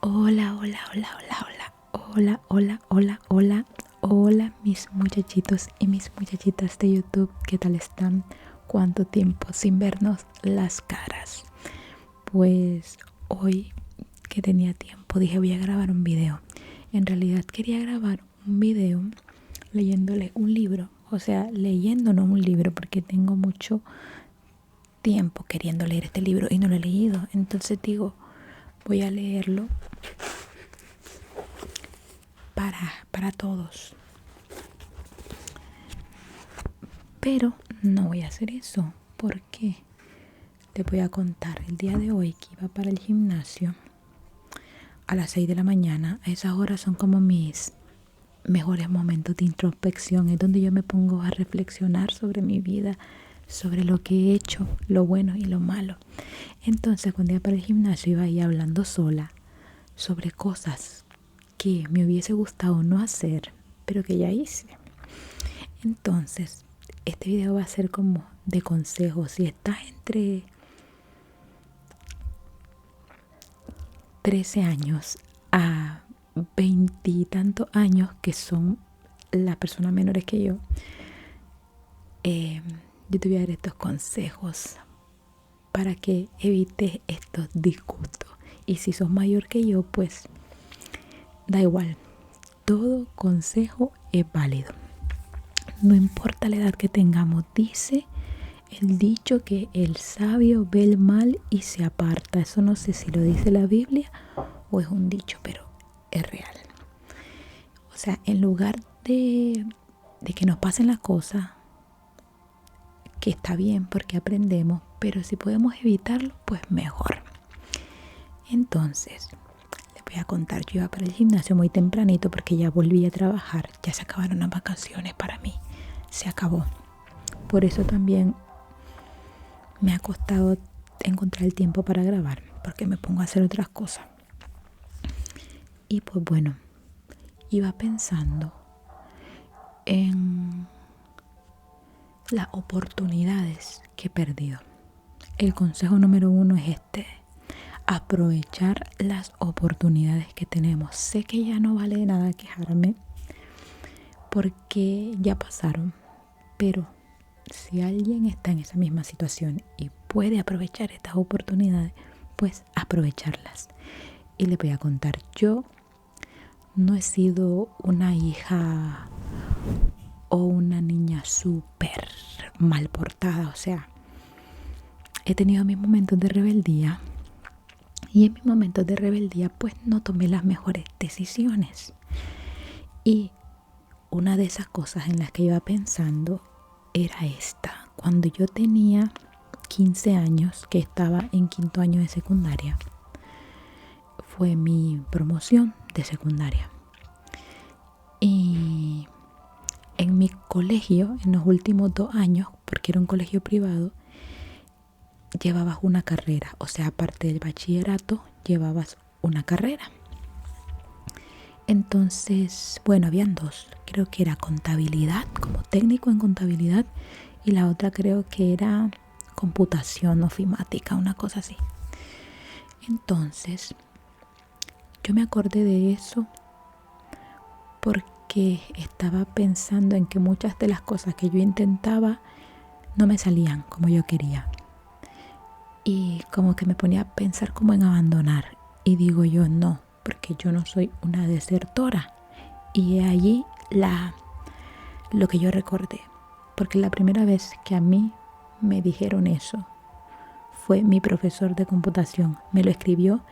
Hola, hola, hola, hola, hola, hola, hola, hola, hola, hola, mis muchachitos y mis muchachitas de YouTube, ¿qué tal están? ¿Cuánto tiempo sin vernos las caras? Pues hoy que tenía tiempo dije voy a grabar un video. En realidad quería grabar un video leyéndole un libro, o sea, leyéndonos un libro porque tengo mucho tiempo queriendo leer este libro y no lo he leído. Entonces digo, voy a leerlo para todos. Pero no voy a hacer eso porque te voy a contar el día de hoy que iba para el gimnasio a las 6 de la mañana. A esas horas son como mis mejores momentos de introspección. Es donde yo me pongo a reflexionar sobre mi vida, sobre lo que he hecho, lo bueno y lo malo. Entonces cuando iba para el gimnasio iba ahí hablando sola sobre cosas que me hubiese gustado no hacer, pero que ya hice. Entonces, este video va a ser como de consejos. Si estás entre 13 años a 20 y tantos años, que son las personas menores que yo te voy a dar estos consejos para que evites estos disgustos. Y si sos mayor que yo, pues da igual. Todo consejo es válido. No importa la edad que tengamos, dice el dicho que el sabio ve el mal y se aparta. Eso no sé si lo dice la Biblia o es un dicho, pero es real. O sea, en lugar de que nos pasen las cosas, que está bien porque aprendemos, pero si podemos evitarlo, pues mejor. Entonces, les voy a contar, yo iba para el gimnasio muy tempranito porque ya volví a trabajar, ya se acabaron las vacaciones para mí, se acabó. Por eso también me ha costado encontrar el tiempo para grabar, porque me pongo a hacer otras cosas. Y pues bueno, iba pensando en las oportunidades que he perdido. El consejo número 1 es este: aprovechar las oportunidades que tenemos. Sé que ya no vale de nada quejarme porque ya pasaron, pero si alguien está en esa misma situación y puede aprovechar estas oportunidades, pues aprovecharlas. Y les voy a contar, yo no he sido una hija o una niña súper mal portada, o sea, he tenido mis momentos de rebeldía y en mis momentos de rebeldía pues no tomé las mejores decisiones. Y una de esas cosas en las que iba pensando era esta. Cuando yo tenía 15 años, que estaba en quinto año de secundaria, fue mi promoción de secundaria. Y en mi colegio, en los últimos 2 años, porque era un colegio privado, llevabas una carrera. O sea, aparte del bachillerato, llevabas una carrera. Entonces, bueno, habían 2. Creo que era contabilidad, como técnico en contabilidad, y la otra creo que era computación ofimática, una cosa así. Entonces, yo me acordé de eso porque estaba pensando en que muchas de las cosas que yo intentaba no me salían como yo quería. Y como que me ponía a pensar como en abandonar. Y digo yo, no, porque yo no soy una desertora. Y allí lo que yo recordé. Porque la primera vez que a mí me dijeron eso fue mi profesor de computación. Me lo escribió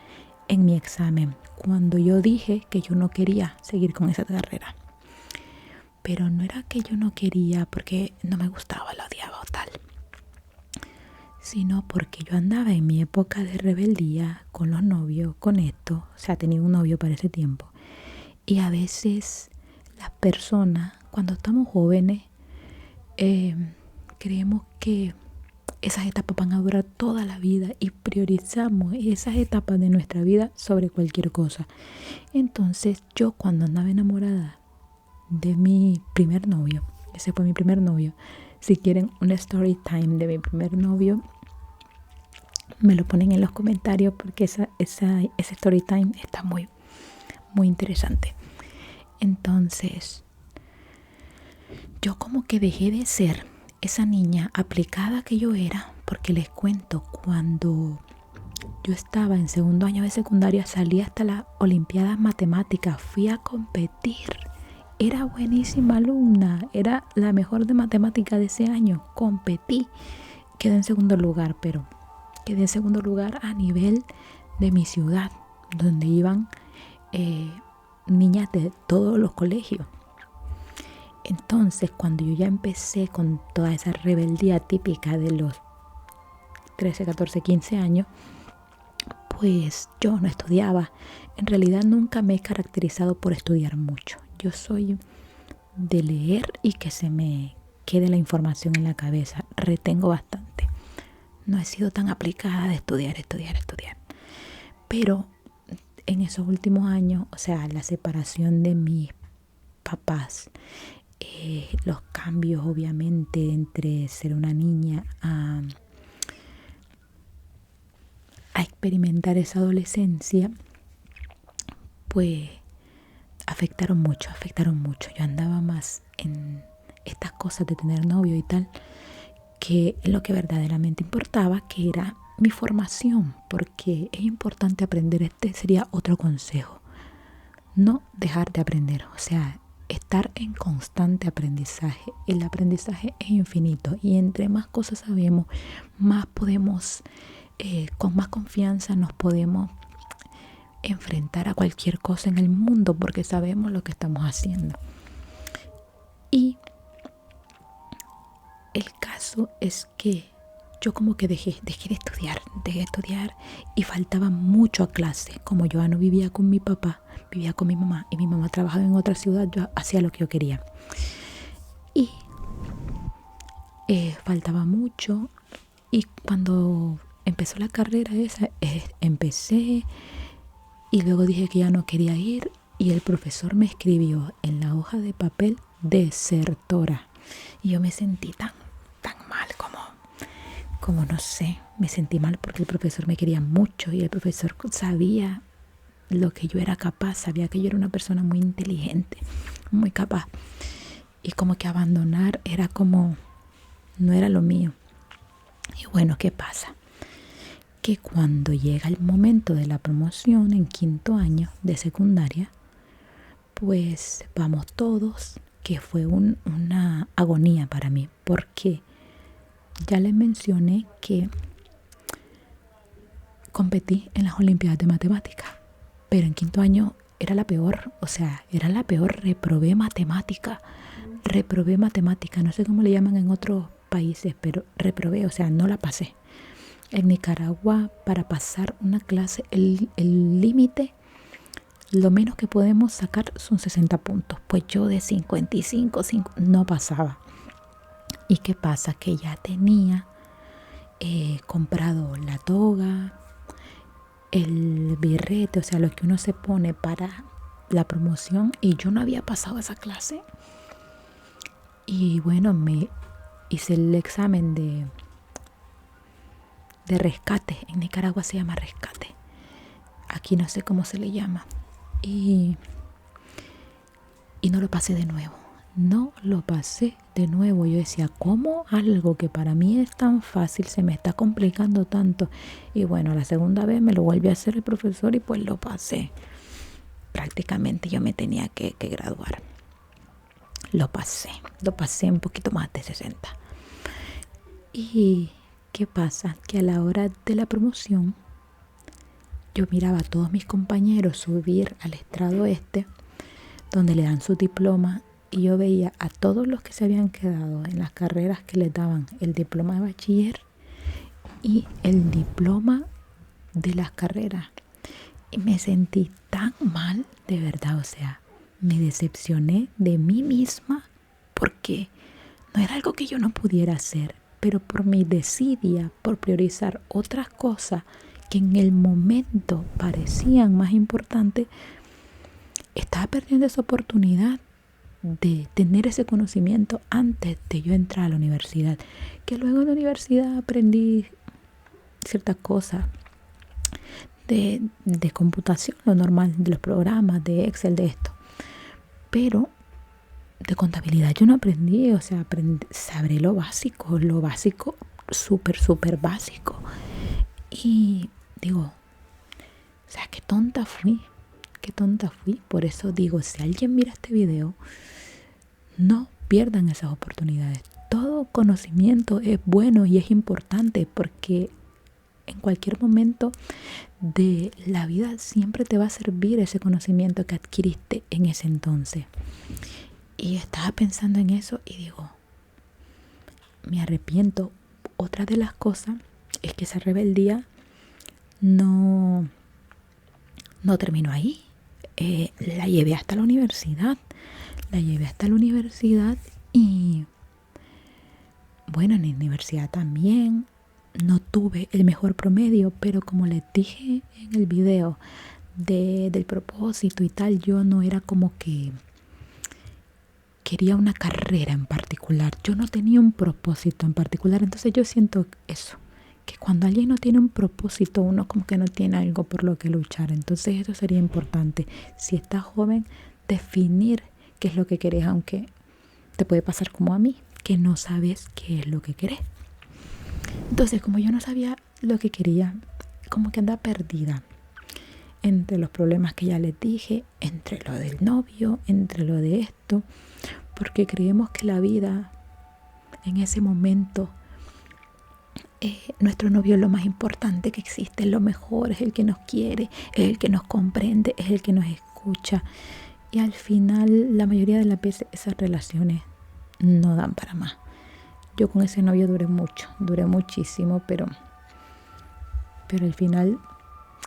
en mi examen, cuando yo dije que yo no quería seguir con esa carrera. Pero no era que yo no quería porque no me gustaba, la odiaba o tal, sino porque yo andaba en mi época de rebeldía con los novios, con esto. O sea, tenía un novio para ese tiempo. Y a veces las personas, cuando estamos jóvenes, creemos que esas etapas van a durar toda la vida y priorizamos esas etapas de nuestra vida sobre cualquier cosa. Entonces yo, cuando andaba enamorada de mi primer novio, ese fue mi primer novio, si quieren una story time de mi primer novio, me lo ponen en los comentarios porque ese story time está muy, muy interesante. Entonces, yo como que dejé de ser esa niña aplicada que yo era, porque les cuento, cuando yo estaba en segundo año de secundaria, salí hasta las Olimpiadas Matemáticas, fui a competir. Era buenísima alumna, era la mejor de matemáticas de ese año, competí. Quedé en segundo lugar, pero quedé en segundo lugar a nivel de mi ciudad, donde iban niñas de todos los colegios. Entonces, cuando yo ya empecé con toda esa rebeldía típica de los 13, 14, 15 años, pues yo no estudiaba. En realidad nunca me he caracterizado por estudiar mucho. Yo soy de leer y que se me quede la información en la cabeza. Retengo bastante. No he sido tan aplicada de estudiar. Pero en esos últimos años, o sea, la separación de mis papás, los cambios obviamente entre ser una niña a experimentar esa adolescencia, pues afectaron mucho. Yo andaba más en estas cosas de tener novio y tal, que en lo que verdaderamente importaba, que era mi formación, porque es importante aprender. Este sería otro consejo: no dejar de aprender, o sea, estar en constante aprendizaje. El aprendizaje es infinito y entre más cosas sabemos, más podemos, con más confianza nos podemos enfrentar a cualquier cosa en el mundo, porque sabemos lo que estamos haciendo. Y el caso es que yo como que dejé de estudiar y faltaba mucho a clase. Como yo no vivía con mi papá, vivía con mi mamá y mi mamá trabajaba en otra ciudad, yo hacía lo que yo quería. Y faltaba mucho, y cuando empezó la carrera esa, empecé y luego dije que ya no quería ir y el profesor me escribió en la hoja de papel desertora. Y yo me sentí tan mal como no sé, me sentí mal porque el profesor me quería mucho y el profesor sabía lo que yo era capaz, sabía que yo era una persona muy inteligente, muy capaz. Y como que abandonar era como, no era lo mío. Y bueno, ¿qué pasa? Que cuando llega el momento de la promoción en quinto año de secundaria, pues vamos todos, que fue una agonía para mí, porque ya les mencioné que competí en las Olimpiadas de Matemáticas, pero en quinto año era la peor, reprobé matemática, no sé cómo le llaman en otros países, pero reprobé, o sea, no la pasé. En Nicaragua, para pasar una clase, el límite, lo menos que podemos sacar son 60 puntos, pues yo de 55 no pasaba. ¿Y qué pasa? Que ya tenía comprado la toga, el birrete, o sea, lo que uno se pone para la promoción, y yo no había pasado esa clase. Y bueno, me hice el examen de rescate. En Nicaragua se llama rescate. Aquí no sé cómo se le llama. Y no lo pasé de nuevo. Yo decía, ¿cómo algo que para mí es tan fácil se me está complicando tanto? Y bueno, la segunda vez me lo volvió a hacer el profesor y pues lo pasé. Prácticamente yo me tenía que graduar. Lo pasé un poquito más de 60. ¿Y qué pasa? Que a la hora de la promoción, yo miraba a todos mis compañeros subir al estrado donde le dan su diploma, y yo veía a todos los que se habían quedado en las carreras que les daban el diploma de bachiller y el diploma de las carreras. Y me sentí tan mal, de verdad, o sea, me decepcioné de mí misma porque no era algo que yo no pudiera hacer, pero por mi desidia, por priorizar otras cosas que en el momento parecían más importantes, estaba perdiendo esa oportunidad de tener ese conocimiento antes de yo entrar a la universidad. Que luego en la universidad aprendí ciertas cosas de computación, lo normal, de los programas, de Excel, de esto. Pero de contabilidad yo no aprendí, o sea, sabré lo básico, súper, súper básico. Y digo, o sea, qué tonta fui. Por eso digo, si alguien mira este video, no pierdan esas oportunidades. Todo conocimiento es bueno y es importante, porque en cualquier momento de la vida siempre te va a servir ese conocimiento que adquiriste en ese entonces. Y estaba pensando en eso y digo, me arrepiento. Otra de las cosas es que esa rebeldía no terminó ahí. La llevé hasta la universidad. Y bueno, en la universidad también no tuve el mejor promedio, pero como les dije en el video del propósito y tal, yo no era como que quería una carrera en particular. Yo no tenía un propósito en particular. Entonces yo siento eso, que cuando alguien no tiene un propósito, uno como que no tiene algo por lo que luchar. Entonces eso sería importante. Si estás joven, definir qué es lo que querés, aunque te puede pasar como a mí, que no sabes qué es lo que querés. Entonces, como yo no sabía lo que quería, como que andaba perdida entre los problemas que ya les dije, entre lo del novio, entre lo de esto, porque creemos que la vida en ese momento, nuestro novio es lo más importante que existe, es lo mejor, es el que nos quiere, es el que nos comprende, es el que nos escucha. Y al final, la mayoría de las veces, esas relaciones no dan para más. Yo con ese novio duré muchísimo, pero al final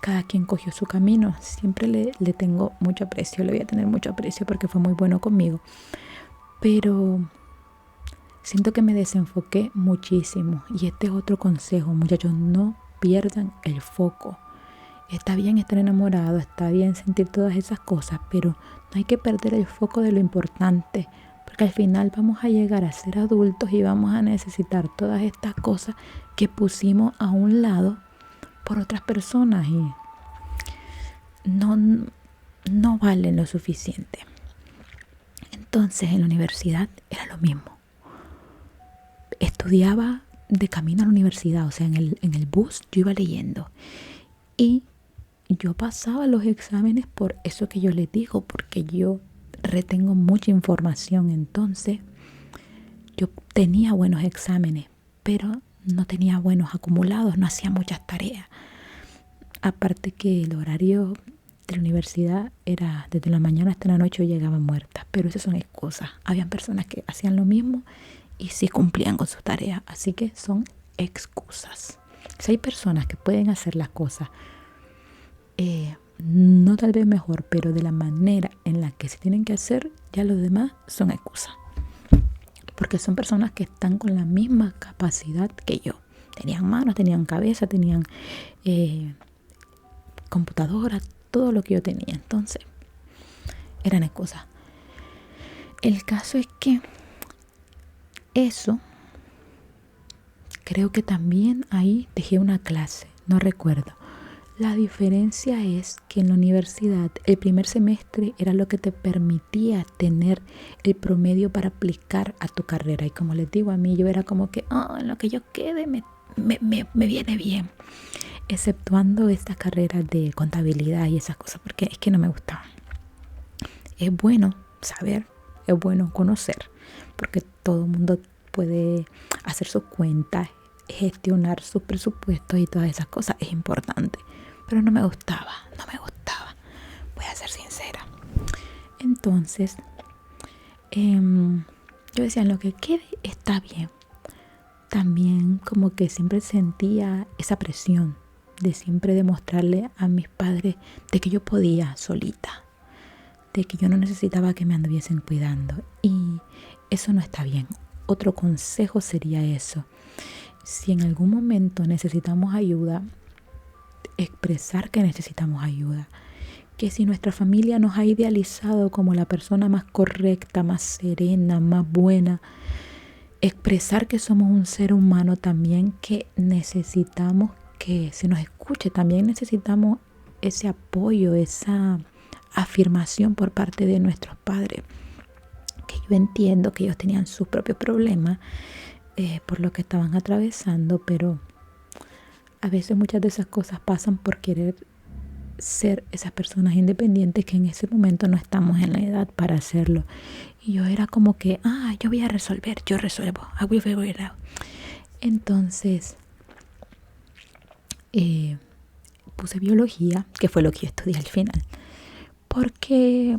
cada quien cogió su camino. Siempre le tengo mucho aprecio, le voy a tener mucho aprecio porque fue muy bueno conmigo. Pero siento que me desenfoqué muchísimo. Y este es otro consejo, muchachos, no pierdan el foco. Está bien estar enamorado, está bien sentir todas esas cosas, pero no hay que perder el foco de lo importante, porque al final vamos a llegar a ser adultos y vamos a necesitar todas estas cosas que pusimos a un lado por otras personas y no valen lo suficiente. Entonces en la universidad era lo mismo. Estudiaba de camino a la universidad, o sea, en el bus yo iba leyendo y yo pasaba los exámenes por eso que yo les digo, porque yo retengo mucha información. Entonces yo tenía buenos exámenes, pero no tenía buenos acumulados, no hacía muchas tareas. Aparte que el horario de la universidad era desde la mañana hasta la noche, yo llegaba muerta, pero esas son excusas. Habían personas que hacían lo mismo y sí cumplían con sus tareas, así que son excusas. Si hay personas que pueden hacer las cosas no tal vez mejor, pero de la manera en la que se tienen que hacer, ya los demás son excusas, porque son personas que están con la misma capacidad que yo. Tenían manos, tenían cabeza, tenían computadora, todo lo que yo tenía. Entonces eran excusas. El caso es que eso, creo que también ahí dejé una clase, no recuerdo. La diferencia es que en la universidad el primer semestre era lo que te permitía tener el promedio para aplicar a tu carrera. Y como les digo, a mí yo era como que en lo que yo quede me viene bien. Exceptuando estas carreras de contabilidad y esas cosas, porque es que no me gustaban. Es bueno saber, es bueno conocer, porque todo el mundo puede hacer sus cuentas, gestionar sus presupuestos y todas esas cosas. Es importante. Pero no me gustaba. Voy a ser sincera. Entonces, yo decía, en lo que quede está bien. También como que siempre sentía esa presión de siempre demostrarle a mis padres de que yo podía solita, de que yo no necesitaba que me anduviesen cuidando. Y eso no está bien. Otro consejo sería eso. Si en algún momento necesitamos ayuda, expresar que necesitamos ayuda. Que si nuestra familia nos ha idealizado como la persona más correcta, más serena, más buena, expresar que somos un ser humano también, que necesitamos que se nos escuche. También necesitamos ese apoyo, esa afirmación por parte de nuestros padres, que yo entiendo que ellos tenían sus propios problemas por lo que estaban atravesando, pero a veces muchas de esas cosas pasan por querer ser esas personas independientes que en ese momento no estamos en la edad para hacerlo. Y yo era como que, yo voy a resolver, yo resuelvo, I will figure it out. Entonces puse biología, que fue lo que yo estudié al final, porque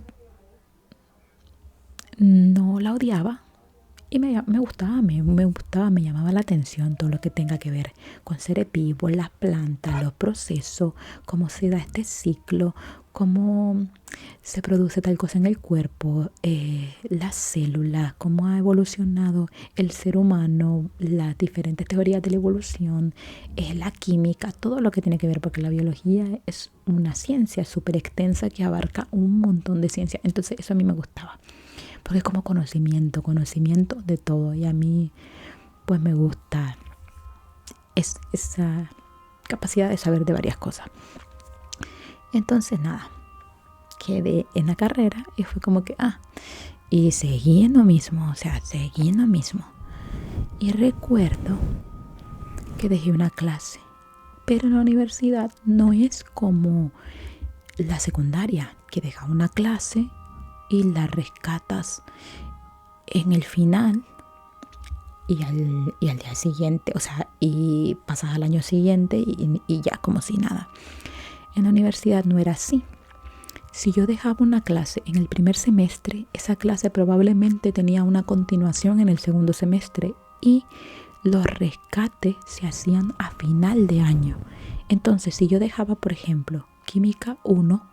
no la odiaba y me gustaba, me gustaba, me llamaba la atención todo lo que tenga que ver con seres vivos, las plantas, los procesos, cómo se da este ciclo, cómo se produce tal cosa en el cuerpo, las células, cómo ha evolucionado el ser humano, las diferentes teorías de la evolución, la química, todo lo que tiene que ver, porque la biología es una ciencia súper extensa que abarca un montón de ciencias. Entonces eso a mí me gustaba, porque es como conocimiento de todo, y a mí pues me gusta esa capacidad de saber de varias cosas. Entonces nada, quedé en la carrera y fue como que y seguí en lo mismo, y recuerdo que dejé una clase, pero en la universidad no es como la secundaria, que deja una clase y la rescatas en el final y al día siguiente, y pasas al año siguiente y ya como si nada. En la universidad no era así. Si yo dejaba una clase en el primer semestre, esa clase probablemente tenía una continuación en el segundo semestre, y los rescates se hacían a final de año. Entonces, si yo dejaba, por ejemplo, Química 1,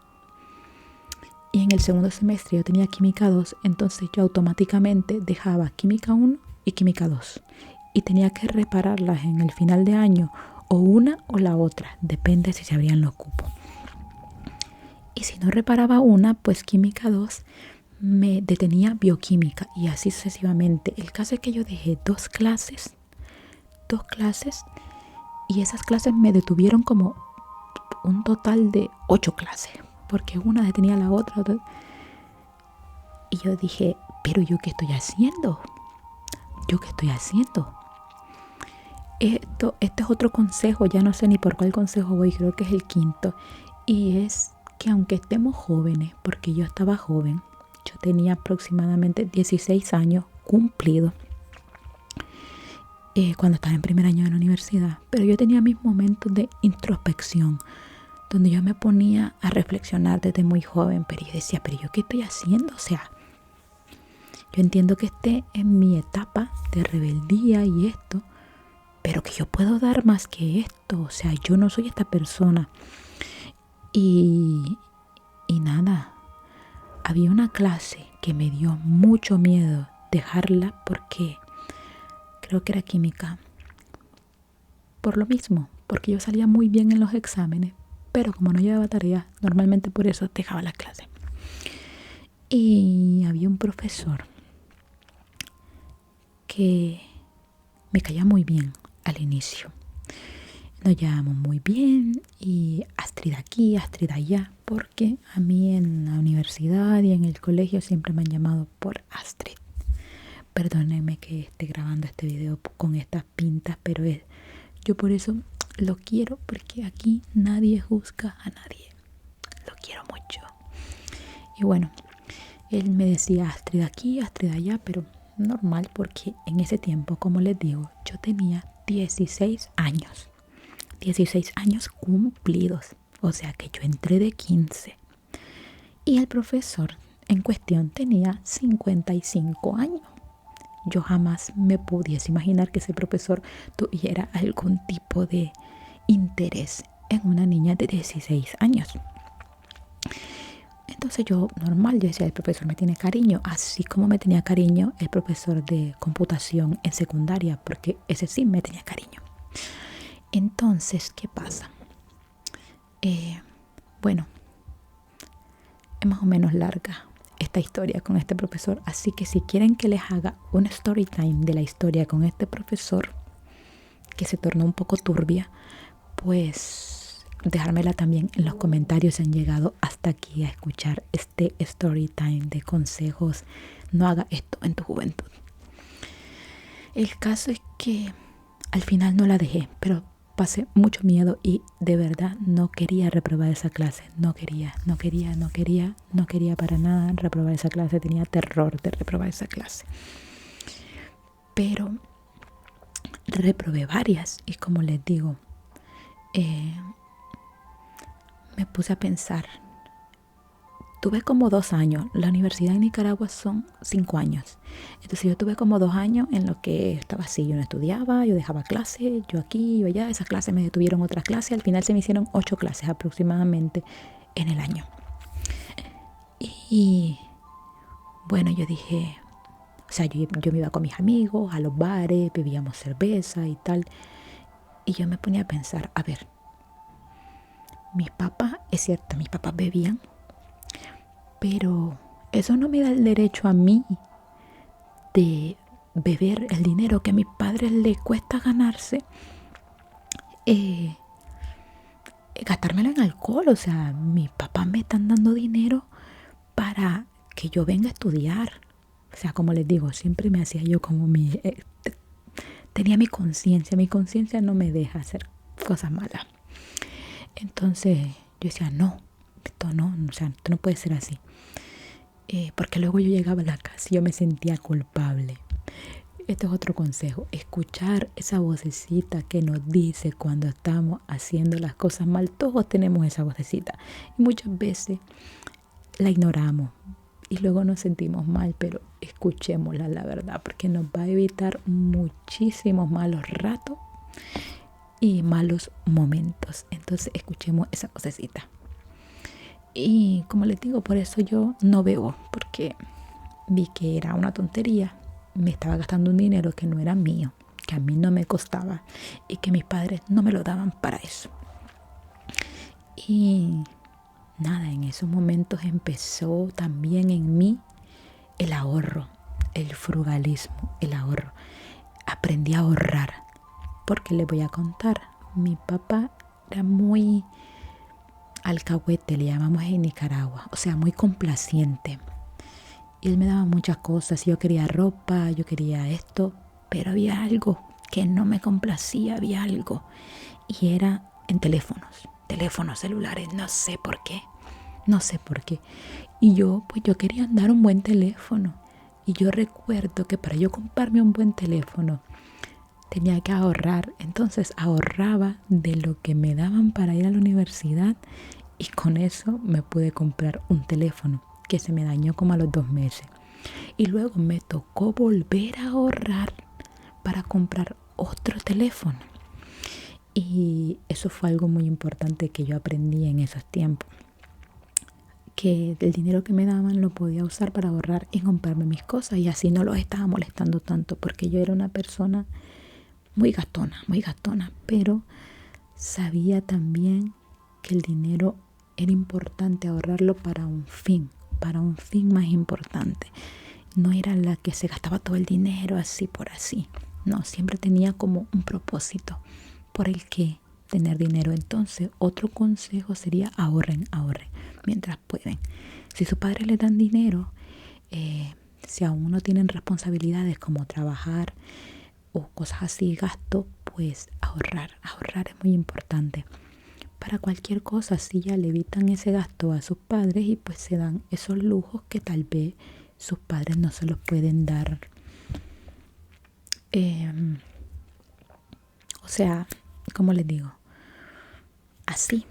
y en el segundo semestre yo tenía Química 2, entonces yo automáticamente dejaba Química 1 y Química 2. Y tenía que repararlas en el final de año, o una o la otra, depende si se abrían los cupos. Y si no reparaba una, pues Química 2 me detenía Bioquímica, y así sucesivamente. El caso es que yo dejé dos clases, y esas clases me detuvieron como un total de 8 clases, porque una detenía a la otra. Y yo dije, pero ¿yo qué estoy haciendo? Este es otro consejo, ya no sé ni por cuál consejo voy, creo que es el quinto. Y es que aunque estemos jóvenes, porque yo estaba joven, yo tenía aproximadamente 16 años cumplidos cuando estaba en primer año de la universidad, pero yo tenía mis momentos de introspección, donde yo me ponía a reflexionar desde muy joven, pero yo decía, pero ¿yo qué estoy haciendo? Yo entiendo que esté en mi etapa de rebeldía y esto, pero que yo puedo dar más que esto, yo no soy esta persona. Y nada, había una clase que me dio mucho miedo dejarla, porque creo que era química, por lo mismo, porque yo salía muy bien en los exámenes, pero como no llevaba tareas, normalmente por eso dejaba la clase. Y había un profesor que me caía muy bien al inicio. Nos llevamos muy bien, y Astrid aquí, Astrid allá, porque a mí en la universidad y en el colegio siempre me han llamado por Astrid. Perdónenme que esté grabando este video con estas pintas, pero yo por eso lo quiero, porque aquí nadie juzga a nadie. Lo quiero mucho. Y bueno, él me decía Astrid aquí, Astrid allá, pero normal, porque en ese tiempo, como les digo, yo tenía 16 años. 16 años cumplidos. O sea que yo entré de 15. Y el profesor en cuestión tenía 55 años. Yo jamás me pudiese imaginar que ese profesor tuviera algún tipo de interés en una niña de 16 años. Entonces yo decía, el profesor me tiene cariño, así como me tenía cariño el profesor de computación en secundaria, porque ese sí me tenía cariño. Entonces, ¿qué pasa? Bueno, es más o menos larga esta historia con este profesor, así que si quieren que les haga un story time de la historia con este profesor, que se tornó un poco turbia, pues dejármela también en los comentarios si han llegado hasta aquí a escuchar este story time de consejos. No haga esto en tu juventud. El caso es que al final no la dejé, pero pasé mucho miedo y de verdad no quería reprobar esa clase. No quería para nada reprobar esa clase. Tenía terror de reprobar esa clase. Pero reprobé varias y como les digo, me puse a pensar. Tuve como 2 años. La universidad en Nicaragua son 5 años. Entonces yo tuve como 2 años en los que estaba así. Yo no estudiaba, yo dejaba clases, yo aquí, yo allá. Esas clases me detuvieron otras clases. Al final se me hicieron 8 clases aproximadamente en el año. Y bueno, yo dije, o sea, yo me iba con mis amigos a los bares, bebíamos cerveza y tal. Y yo me ponía a pensar, a ver, mis papás, es cierto, mis papás bebían, pero eso no me da el derecho a mí de beber el dinero que a mis padres les cuesta ganarse, gastármelo en alcohol. O sea, mis papás me están dando dinero para que yo venga a estudiar. O sea, como les digo, siempre me hacía yo como tenía mi conciencia no me deja hacer cosas malas. Entonces yo decía, no, esto no, o sea, esto no puede ser así. Porque luego yo llegaba a la casa y yo me sentía culpable. Este es otro consejo, escuchar esa vocecita que nos dice cuando estamos haciendo las cosas mal. Todos tenemos esa vocecita y muchas veces la ignoramos y luego nos sentimos mal, pero escuchémosla, la verdad, porque nos va a evitar muchísimos malos ratos y malos momentos. Entonces escuchemos esa vocecita. Y como les digo, por eso yo no bebo, porque vi que era una tontería. Me estaba gastando un dinero que no era mío, que a mí no me costaba y que mis padres no me lo daban para eso. Y nada, en esos momentos empezó también en mí el ahorro, el frugalismo, el ahorro. Aprendí a ahorrar, porque les voy a contar, mi papá era muy alcahuete, le llamamos en Nicaragua, o sea, muy complaciente. Y él me daba muchas cosas, yo quería ropa, yo quería esto, pero había algo que no me complacía, había algo. Y era en teléfonos celulares, no sé por qué. Y yo quería andar un buen teléfono. Y yo recuerdo que para yo comprarme un buen teléfono tenía que ahorrar. Entonces ahorraba de lo que me daban para ir a la universidad y con eso me pude comprar un teléfono que se me dañó como a los 2 meses. Y luego me tocó volver a ahorrar para comprar otro teléfono. Y eso fue algo muy importante que yo aprendí en esos tiempos. Que el dinero que me daban lo podía usar para ahorrar y comprarme mis cosas. Y así no los estaba molestando tanto, porque yo era una persona muy gastona, pero sabía también que el dinero era importante ahorrarlo para un fin más importante. No era la que se gastaba todo el dinero así por así. No, siempre tenía como un propósito por el que tener dinero. Entonces, otro consejo sería ahorren mientras pueden. Si sus padres les dan dinero, si aún no tienen responsabilidades como trabajar o cosas así, gasto, pues ahorrar es muy importante. Para cualquier cosa, así ya le evitan ese gasto a sus padres y pues se dan esos lujos que tal vez sus padres no se los pueden dar. O sea, ¿cómo les digo? Así,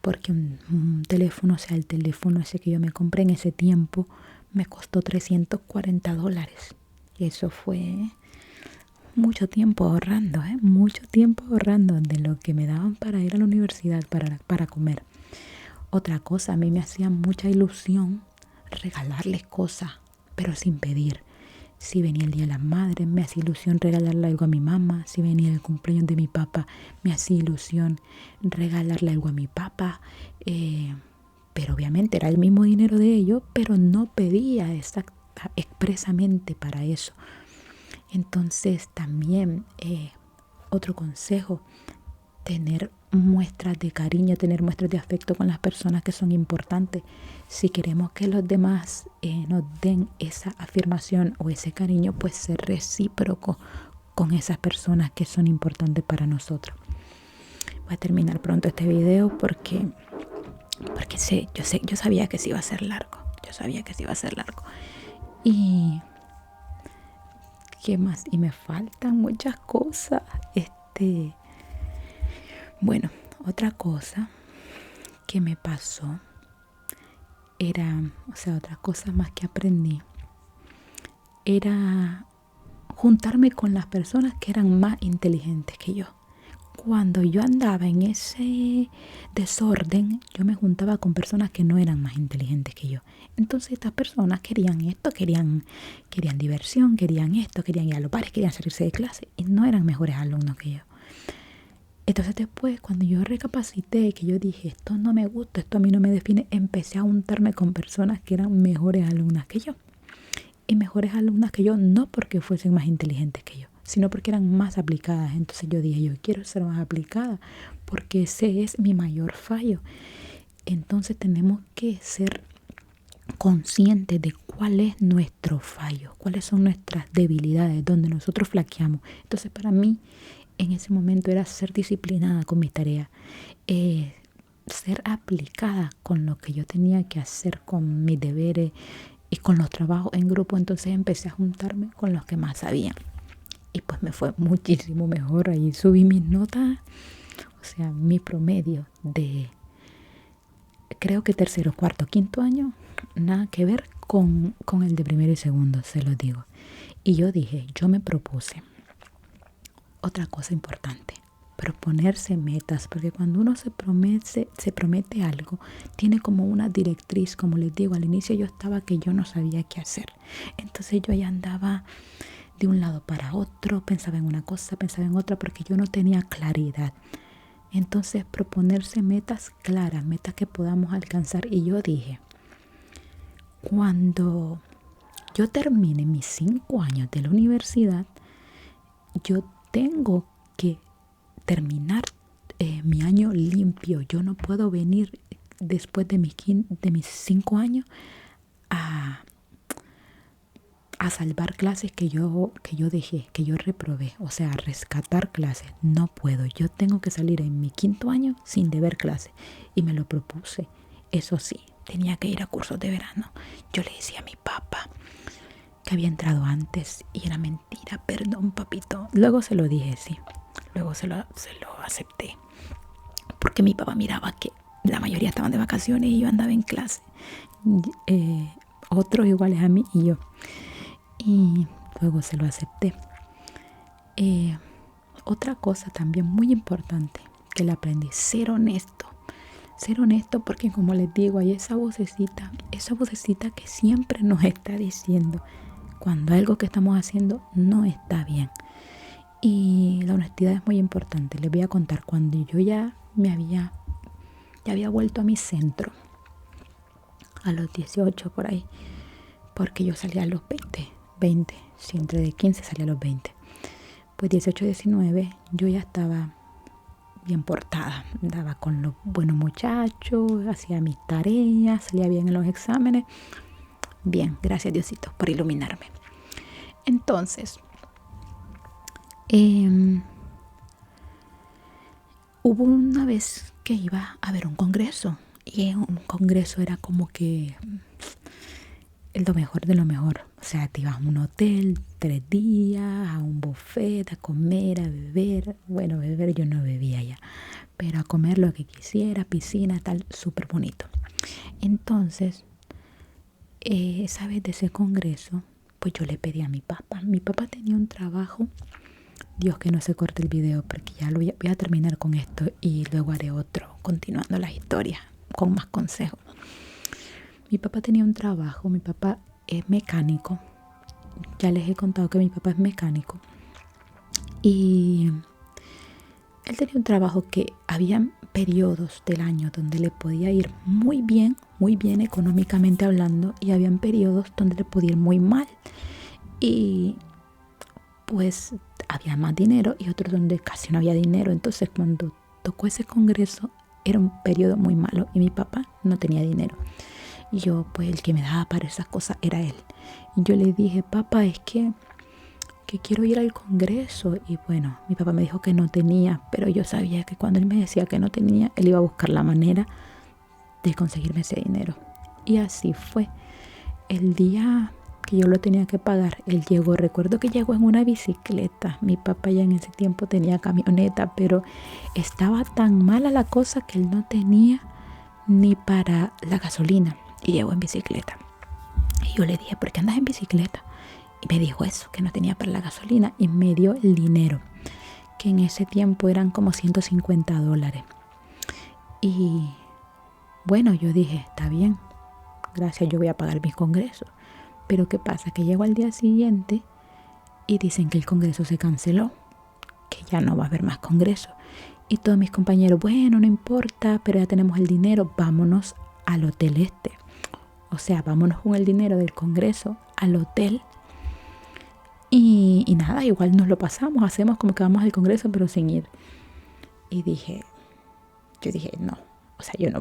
porque un teléfono, o sea, el teléfono ese que yo me compré en ese tiempo me costó $340. Y eso fue mucho tiempo ahorrando, de lo que me daban para ir a la universidad, para comer. Otra cosa, a mí me hacía mucha ilusión regalarles cosas, pero sin pedir. Si venía el Día de las Madres, me hacía ilusión regalarle algo a mi mamá. Si venía el cumpleaños de mi papá, me hacía ilusión regalarle algo a mi papá. Pero obviamente era el mismo dinero de ellos, pero no pedía expresamente para eso. Entonces también otro consejo, tener muestras de cariño, tener muestras de afecto con las personas que son importantes. Si queremos que los demás nos den esa afirmación o ese cariño, pues ser recíproco con esas personas que son importantes para nosotros. Voy a terminar pronto este video porque yo sabía que se iba a hacer largo. Y ¿qué más? Y me faltan muchas cosas. Bueno, otra cosa que me pasó otra cosa más que aprendí era juntarme con las personas que eran más inteligentes que yo. Cuando yo andaba en ese desorden, yo me juntaba con personas que no eran más inteligentes que yo. Entonces estas personas querían esto, querían diversión, querían esto, querían ir a los bares, querían salirse de clase y no eran mejores alumnos que yo. Entonces después, cuando yo recapacité, que yo dije, esto no me gusta, esto a mí no me define, empecé a juntarme con personas que eran mejores alumnas que yo. Y mejores alumnas que yo no porque fuesen más inteligentes que yo, sino porque eran más aplicadas. Entonces yo dije, yo quiero ser más aplicada porque ese es mi mayor fallo. Entonces tenemos que ser conscientes de cuál es nuestro fallo, cuáles son nuestras debilidades, donde nosotros flaqueamos. Entonces para mí en ese momento era ser disciplinada con mis tareas, ser aplicada con lo que yo tenía que hacer, con mis deberes y con los trabajos en grupo. Entonces empecé a juntarme con los que más sabían y pues me fue muchísimo mejor. Ahí subí mis notas, o sea, mi promedio de creo que tercero, cuarto, quinto año, nada que ver con el de primero y segundo, se los digo. Y yo dije, yo me propuse otra cosa importante, proponerse metas, porque cuando uno se promete algo, tiene como una directriz. Como les digo, al inicio yo estaba que yo no sabía qué hacer. Entonces yo ya andaba de un lado para otro, pensaba en una cosa, pensaba en otra, porque yo no tenía claridad. Entonces proponerse metas claras, metas que podamos alcanzar. Y yo dije, cuando yo termine mis 5 años de la universidad, yo tengo que terminar mi año limpio. Yo no puedo venir después de mis 5 años a salvar clases que yo dejé, que yo reprobé, o sea, a rescatar clases. No puedo. Yo tengo que salir en mi 5.º año sin deber clases. Y me lo propuse. Eso sí, tenía que ir a cursos de verano. Yo le decía a mi papá que había entrado antes y era mentira. Perdón, papito. Luego se lo dije, sí. Luego se lo acepté. Porque mi papá miraba que la mayoría estaban de vacaciones y yo andaba en clase. Otros iguales a mí y yo. Y luego se lo acepté. Otra cosa también muy importante que le aprendí, ser honesto. Ser honesto, porque como les digo, hay esa vocecita que siempre nos está diciendo cuando algo que estamos haciendo no está bien. Y la honestidad es muy importante. Les voy a contar cuando yo ya había vuelto a mi centro a los 18 por ahí, porque yo salía a los 20, si entre de 15 salía a los 20. Pues 18, 19 yo ya estaba bien portada, andaba con los buenos muchachos, hacía mis tareas, salía bien en los exámenes. Bien, gracias Diosito por iluminarme. Entonces, hubo una vez que iba a ver un congreso, y un congreso era como que lo mejor de lo mejor. O sea, te ibas a un hotel 3 días, a un buffet, a comer, a beber. Bueno, beber yo no bebía ya, pero a comer lo que quisiera, piscina, tal, súper bonito. Entonces, esa vez de ese congreso, pues yo le pedí a mi papá. Mi papá tenía un trabajo. Dios, que no se corte el video porque ya voy a terminar con esto y luego haré otro, continuando las historias con más consejos. Mi papá tenía un trabajo, mi papá es mecánico. Ya les he contado que mi papá es mecánico. Y él tenía un trabajo que había periodos del año donde le podía ir muy bien económicamente hablando, y habían periodos donde le podía ir muy mal. Y pues había más dinero y otros donde casi no había dinero. Entonces cuando tocó ese congreso era un periodo muy malo y mi papá no tenía dinero. Y yo, pues el que me daba para esas cosas era él. Y yo le dije, papá, es que quiero ir al congreso. Y bueno, mi papá me dijo que no tenía, pero yo sabía que cuando él me decía que no tenía, él iba a buscar la manera de conseguirme ese dinero. Y así fue. El día que yo lo tenía que pagar, él llegó, recuerdo que llegó en una bicicleta. Mi papá ya en ese tiempo tenía camioneta, pero estaba tan mala la cosa que él no tenía ni para la gasolina. Y llegó en bicicleta. Y yo le dije, ¿por qué andas en bicicleta? Y me dijo eso, que no tenía para la gasolina. Y me dio el dinero, que en ese tiempo eran como $150. Y bueno, yo dije, está bien, gracias, yo voy a pagar mis congresos. Pero ¿qué pasa? Que llego al día siguiente y dicen que el congreso se canceló, que ya no va a haber más congreso. Y todos mis compañeros, bueno, no importa, pero ya tenemos el dinero, vámonos al hotel este. O sea, vámonos con el dinero del congreso al hotel. Y nada, igual nos lo pasamos, hacemos como que vamos al congreso, pero sin ir. Y yo dije, no, o sea, yo no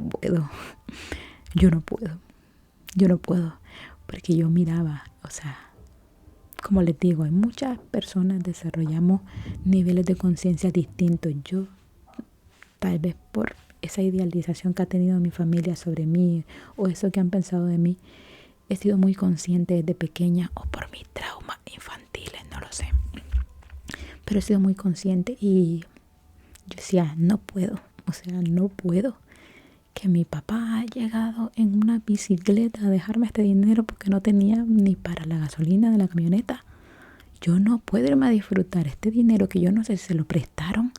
puedo. Porque yo miraba, o sea, como les digo, hay muchas personas desarrollamos niveles de conciencia distintos. Yo, tal vez por esa idealización que ha tenido mi familia sobre mí o eso que han pensado de mí, he sido muy consciente desde pequeña o por mis traumas infantiles, no lo sé. Pero he sido muy consciente y yo decía, no puedo que mi papá haya llegado en una bicicleta a dejarme este dinero porque no tenía ni para la gasolina de la camioneta. Yo no puedo irme a disfrutar este dinero que yo no sé si se lo prestaron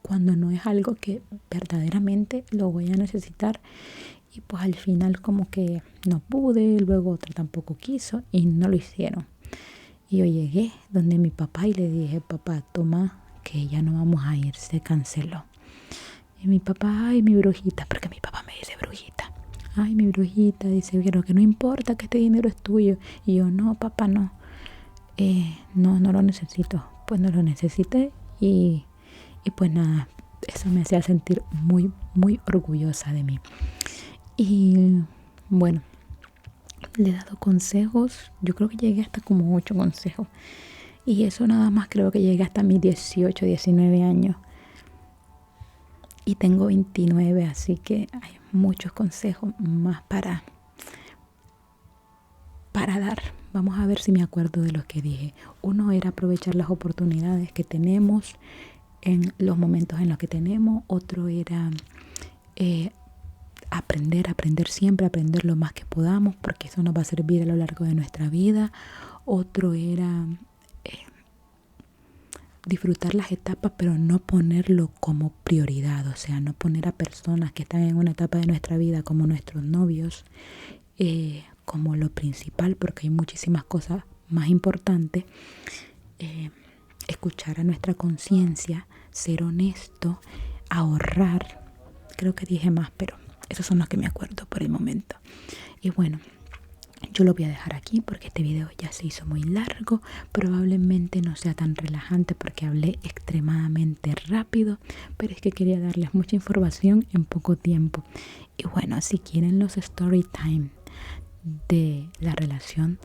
cuando no es algo que verdaderamente lo voy a necesitar. Y pues al final como que no pude, luego otro tampoco quiso y no lo hicieron. Y yo llegué donde mi papá y le dije, papá, toma, que ya no vamos a ir, se canceló. Y mi papá, ay, mi brujita, porque mi papá me dice brujita. Ay, mi brujita, dice, pero que no importa que este dinero es tuyo. Y yo, no, papá, no. No lo necesito. Pues no lo necesité y pues nada, eso me hacía sentir muy, muy orgullosa de mí. Y bueno, le he dado consejos, yo creo que llegué hasta como 8 consejos. Y eso nada más creo que llegué hasta mis 18, 19 años. Y tengo 29, así que hay muchos consejos más para dar. Vamos a ver si me acuerdo de los que dije. Uno era aprovechar las oportunidades que tenemos en los momentos en los que tenemos. Otro era aprender siempre, aprender lo más que podamos, porque eso nos va a servir a lo largo de nuestra vida. Otro era disfrutar las etapas, pero no ponerlo como prioridad, o sea, no poner a personas que están en una etapa de nuestra vida como nuestros novios como lo principal, porque hay muchísimas cosas más importantes. Escuchar a nuestra conciencia, ser honesto, ahorrar, creo que dije más, pero esos son los que me acuerdo por el momento. Y bueno, yo lo voy a dejar aquí porque este video ya se hizo muy largo. Probablemente no sea tan relajante porque hablé extremadamente rápido, pero es que quería darles mucha información en poco tiempo. Y bueno, si quieren los story time de la relación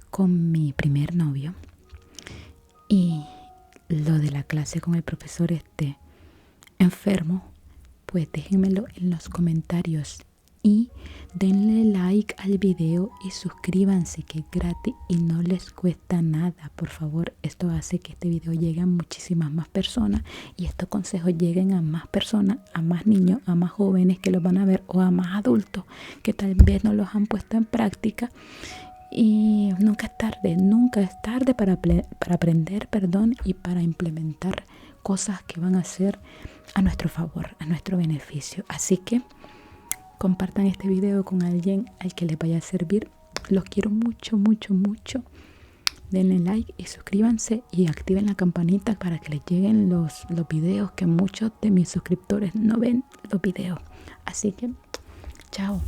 con mi primer novio y lo de la clase con el profesor enfermo, pues déjenmelo en los comentarios. Y denle like al video y suscríbanse, que es gratis y no les cuesta nada. Por favor, esto hace que este video llegue a muchísimas más personas y estos consejos lleguen a más personas, a más niños, a más jóvenes que los van a ver o a más adultos que tal vez no los han puesto en práctica. Y nunca es tarde para aprender, y para implementar cosas que van a ser a nuestro favor, a nuestro beneficio. Así que compartan este video con alguien al que les vaya a servir. Los quiero mucho, mucho, mucho. Denle like y suscríbanse y activen la campanita para que les lleguen los videos, que muchos de mis suscriptores no ven los videos. Así que chao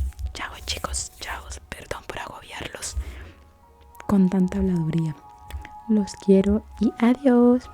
chicos, chao. Perdón por agobiarlos con tanta habladuría. Los quiero y adiós.